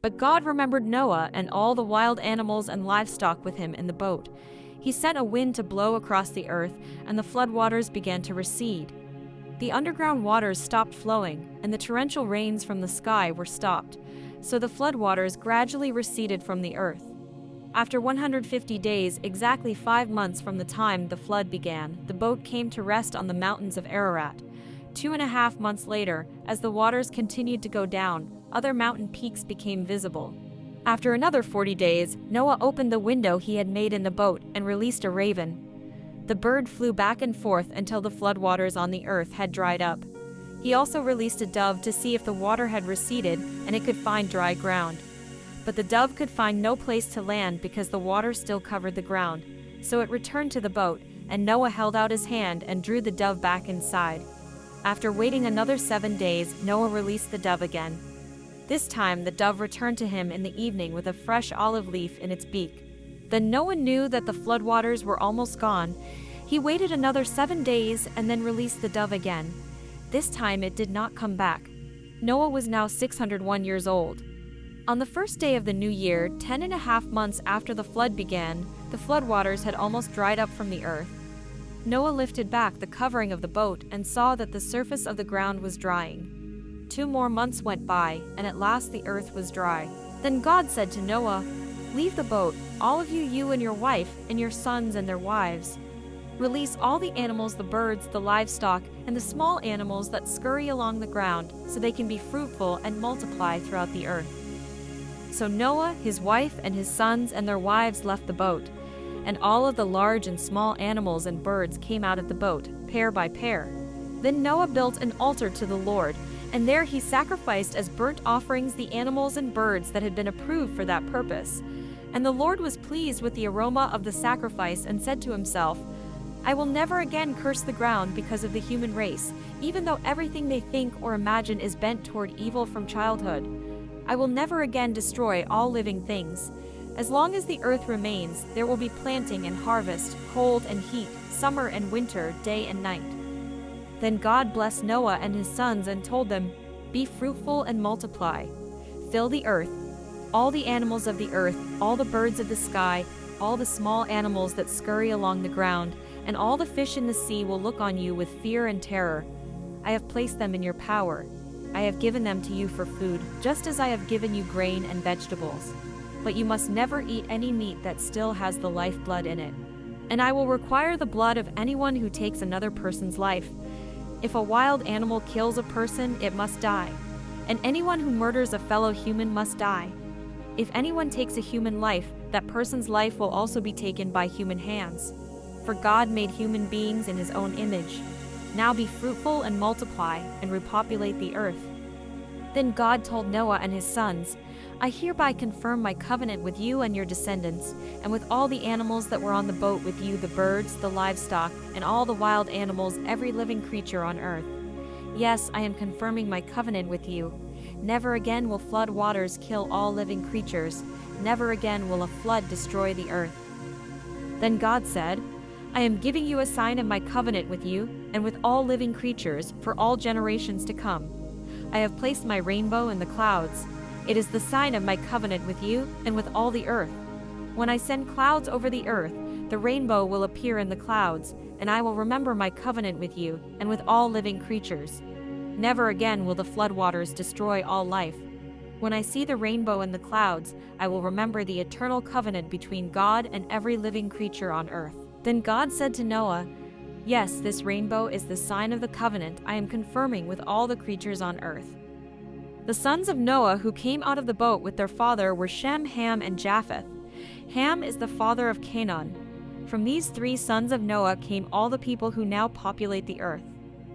But God remembered Noah and all the wild animals and livestock with him in the boat. He sent a wind to blow across the earth, and the floodwaters began to recede. The underground waters stopped flowing, and the torrential rains from the sky were stopped, so the floodwaters gradually receded from the earth. After 150 days, exactly 5 months from the time the flood began, the boat came to rest on the mountains of Ararat. 2.5 months later, as the waters continued to go down, other mountain peaks became visible. After another 40 days, Noah opened the window he had made in the boat and released a raven. The bird flew back and forth until the floodwaters on the earth had dried up. He also released a dove to see if the water had receded and it could find dry ground. But the dove could find no place to land because the water still covered the ground. So it returned to the boat, and Noah held out his hand and drew the dove back inside. After waiting another 7 days, Noah released the dove again. This time, the dove returned to him in the evening with a fresh olive leaf in its beak. Then Noah knew that the floodwaters were almost gone. He waited another 7 days and then released the dove again. This time it did not come back. Noah was now 601 years old. On the first day of the new year, 10.5 months after the flood began, the floodwaters had almost dried up from the earth. Noah lifted back the covering of the boat and saw that the surface of the ground was drying. 2 more months went by, and at last the earth was dry. Then God said to Noah, "Leave the boat, all of you, you and your wife, and your sons and their wives. Release all the animals, the birds, the livestock, and the small animals that scurry along the ground, so they can be fruitful and multiply throughout the earth." So Noah, his wife, and his sons and their wives left the boat, and all of the large and small animals and birds came out of the boat, pair by pair. Then Noah built an altar to the Lord, and there he sacrificed as burnt offerings the animals and birds that had been approved for that purpose. And the Lord was pleased with the aroma of the sacrifice and said to himself, "I will never again curse the ground because of the human race, even though everything they think or imagine is bent toward evil from childhood. I will never again destroy all living things. As long as the earth remains, there will be planting and harvest, cold and heat, summer and winter, day and night." Then God blessed Noah and his sons and told them, "Be fruitful and multiply. Fill the earth, all the animals of the earth, all the birds of the sky, all the small animals that scurry along the ground, and all the fish in the sea will look on you with fear and terror. I have placed them in your power. I have given them to you for food, just as I have given you grain and vegetables. But you must never eat any meat that still has the lifeblood in it. And I will require the blood of anyone who takes another person's life. If a wild animal kills a person, it must die. And anyone who murders a fellow human must die. If anyone takes a human life, that person's life will also be taken by human hands. For God made human beings in his own image. Now be fruitful and multiply, and repopulate the earth." Then God told Noah and his sons, "I hereby confirm my covenant with you and your descendants, and with all the animals that were on the boat with you, the birds, the livestock, and all the wild animals, every living creature on earth. Yes, I am confirming my covenant with you. Never again will flood waters kill all living creatures. Never again will a flood destroy the earth." Then God said, "I am giving you a sign of my covenant with you and with all living creatures for all generations to come. I have placed my rainbow in the clouds. It is the sign of my covenant with you and with all the earth. When I send clouds over the earth, the rainbow will appear in the clouds, and I will remember my covenant with you and with all living creatures. Never again will the floodwaters destroy all life. When I see the rainbow in the clouds, I will remember the eternal covenant between God and every living creature on earth." Then God said to Noah, "Yes, this rainbow is the sign of the covenant I am confirming with all the creatures on earth." The sons of Noah who came out of the boat with their father were Shem, Ham, and Japheth. Ham is the father of Canaan. From these 3 sons of Noah came all the people who now populate the earth.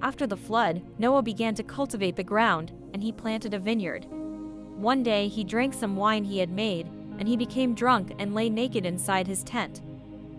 After the flood, Noah began to cultivate the ground, and he planted a vineyard. One day he drank some wine he had made, and he became drunk and lay naked inside his tent.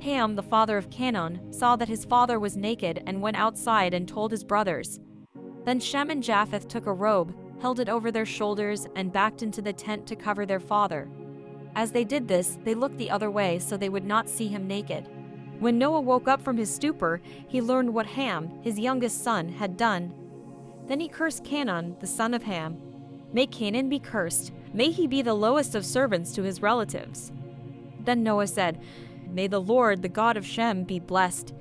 Ham, the father of Canaan, saw that his father was naked and went outside and told his brothers. Then Shem and Japheth took a robe, held it over their shoulders, and backed into the tent to cover their father. As they did this, they looked the other way so they would not see him naked. When Noah woke up from his stupor, he learned what Ham, his youngest son, had done. Then he cursed Canaan, the son of Ham. "May Canaan be cursed, May he be the lowest of servants to his relatives." Then Noah said, "May the Lord, the God of Shem, be blessed,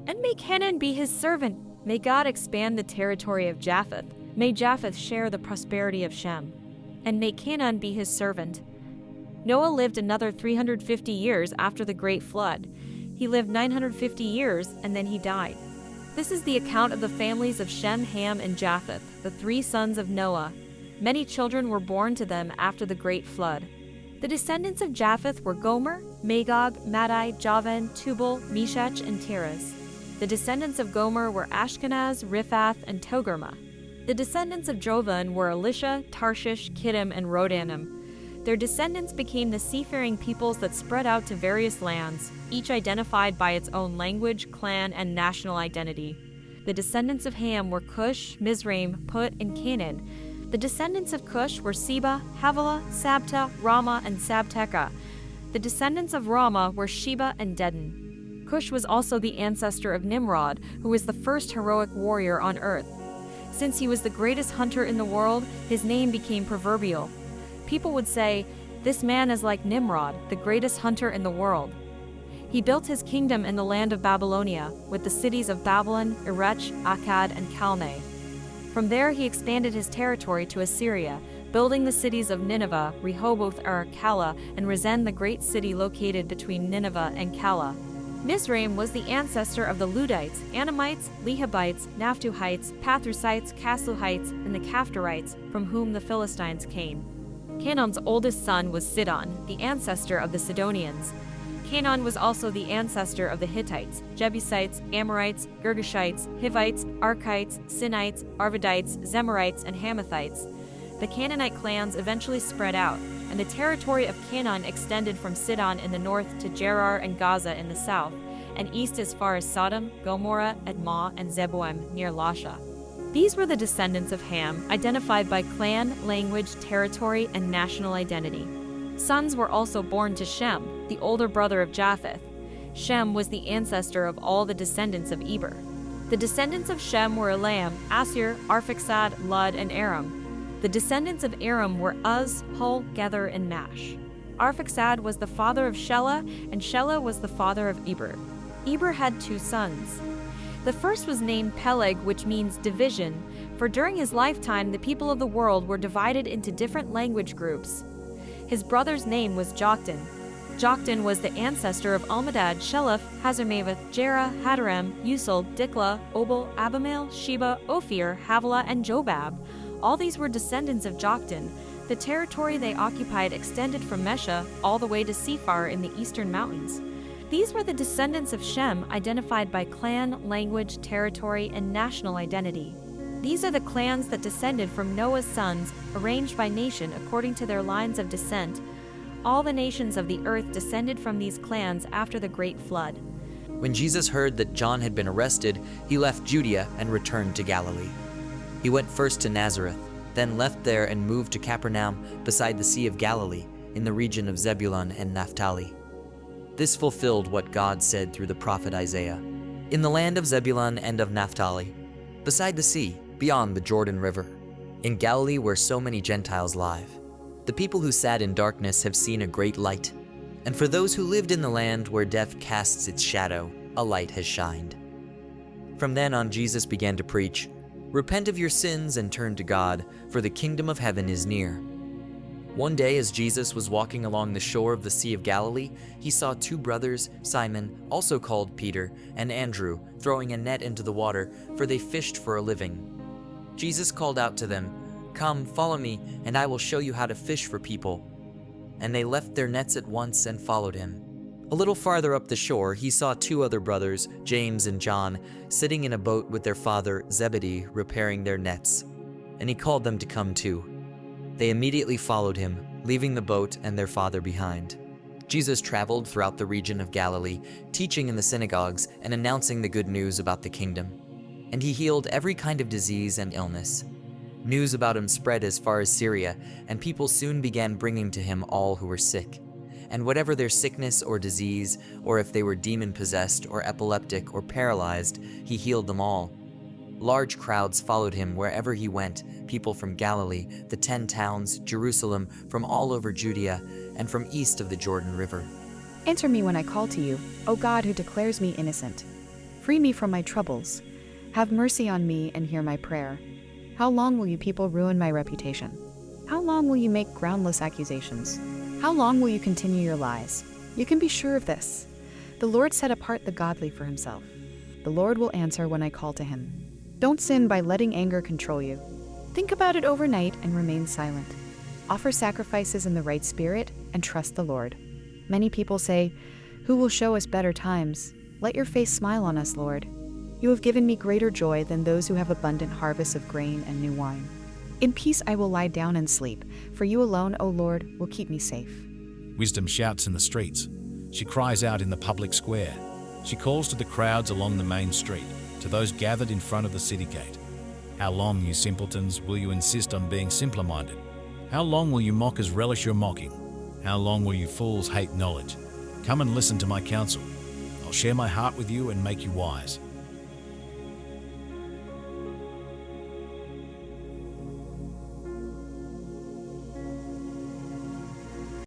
and may Canaan be his servant. May God expand the territory of Japheth. May Japheth share the prosperity of Shem, and may Canaan be his servant." Noah lived another 350 years after the great flood. He lived 950 years, and then he died. This is the account of the families of Shem, Ham, and Japheth, the 3 sons of Noah. Many children were born to them after the great flood. The descendants of Japheth were Gomer, Magog, Madai, Javan, Tubal, Meshach, and Tiras. The descendants of Gomer were Ashkenaz, Riphath, and Togarmah. The descendants of Jovan were Elisha, Tarshish, Kittim, and Rodanim. Their descendants became the seafaring peoples that spread out to various lands, each identified by its own language, clan, and national identity. The descendants of Ham were Cush, Mizraim, Put, and Canaan. The descendants of Cush were Seba, Havilah, Sabta, Rama, and Sabteca. The descendants of Rama were Sheba and Dedan. Cush was also the ancestor of Nimrod, who was the first heroic warrior on earth. Since he was the greatest hunter in the world, his name became proverbial. People would say, "This man is like Nimrod, the greatest hunter in the world." He built his kingdom in the land of Babylonia, with the cities of Babylon, Erech, Akkad, and Calneh. From there he expanded his territory to Assyria, building the cities of Nineveh, Rehoboth-er, Calah, and Resen, the great city located between Nineveh and Calah. Mizraim was the ancestor of the Ludites, Anamites, Lehabites, Naphtuhites, Pathrusites, Casluhites, and the Caphtorites, from whom the Philistines came. Canaan's oldest son was Sidon, the ancestor of the Sidonians. Canaan was also the ancestor of the Hittites, Jebusites, Amorites, Girgashites, Hivites, Arkites, Sinites, Arvadites, Zemarites, and Hamathites. The Canaanite clans eventually spread out, and the territory of Canaan extended from Sidon in the north to Gerar and Gaza in the south, and east as far as Sodom, Gomorrah, Admah, and Zeboim near Lasha. These were the descendants of Ham, identified by clan, language, territory, and national identity. Sons were also born to Shem, the older brother of Japheth. Shem was the ancestor of all the descendants of Eber. The descendants of Shem were Elam, Assur, Arphaxad, Lud, and Aram. The descendants of Aram were Uz, Hul, Gether, and Mash. Arphaxad was the father of Shelah, and Shelah was the father of Eber. Eber had 2 sons. The first was named Peleg, which means division, for during his lifetime the people of the world were divided into different language groups. His brother's name was Joktan. Joktan was the ancestor of Almadad, Sheleph, Hazarmaveth, Jerah, Hadaram, Usul, Dikla, Obal, Abimael, Sheba, Ophir, Havilah, and Jobab. All these were descendants of Joktan. The territory they occupied extended from Mesha all the way to Sephar in the eastern mountains. These were the descendants of Shem, identified by clan, language, territory, and national identity. These are the clans that descended from Noah's sons, arranged by nation according to their lines of descent. All the nations of the earth descended from these clans after the great flood. When Jesus heard that John had been arrested, he left Judea and returned to Galilee. He went first to Nazareth, then left there and moved to Capernaum beside the Sea of Galilee, in the region of Zebulun and Naphtali. This fulfilled what God said through the prophet Isaiah. In the land of Zebulun and of Naphtali, beside the sea, beyond the Jordan River, in Galilee where so many Gentiles live, the people who sat in darkness have seen a great light. And for those who lived in the land where death casts its shadow, a light has shined. From then on, Jesus began to preach, "Repent of your sins and turn to God, for the kingdom of heaven is near." One day, as Jesus was walking along the shore of the Sea of Galilee, he saw 2 brothers, Simon, also called Peter, and Andrew, throwing a net into the water, for they fished for a living. Jesus called out to them, "Come, follow me, and I will show you how to fish for people." And they left their nets at once and followed him. A little farther up the shore, he saw 2 other brothers, James and John, sitting in a boat with their father Zebedee, repairing their nets. And he called them to come too. They immediately followed him, leaving the boat and their father behind. Jesus traveled throughout the region of Galilee, teaching in the synagogues and announcing the good news about the kingdom. And he healed every kind of disease and illness. News about him spread as far as Syria, and people soon began bringing to him all who were sick. And whatever their sickness or disease, or if they were demon-possessed or epileptic or paralyzed, he healed them all. Large crowds followed him wherever he went, people from Galilee, the 10 towns, Jerusalem, from all over Judea, and from east of the Jordan River. Answer me when I call to you, O God who declares me innocent. Free me from my troubles. Have mercy on me and hear my prayer. How long will you people ruin my reputation? How long will you make groundless accusations? How long will you continue your lies? You can be sure of this. The Lord set apart the godly for himself. The Lord will answer when I call to him. Don't sin by letting anger control you. Think about it overnight and remain silent. Offer sacrifices in the right spirit and trust the Lord. Many people say, "Who will show us better times?" Let your face smile on us, Lord. You have given me greater joy than those who have abundant harvests of grain and new wine. In peace I will lie down and sleep, for you alone, O Lord, will keep me safe. Wisdom shouts in the streets. She cries out in the public square. She calls to the crowds along the main street, to those gathered in front of the city gate. How long, you simpletons, will you insist on being simpler-minded? How long will you mockers relish your mocking? How long will you fools hate knowledge? Come and listen to my counsel. I'll share my heart with you and make you wise.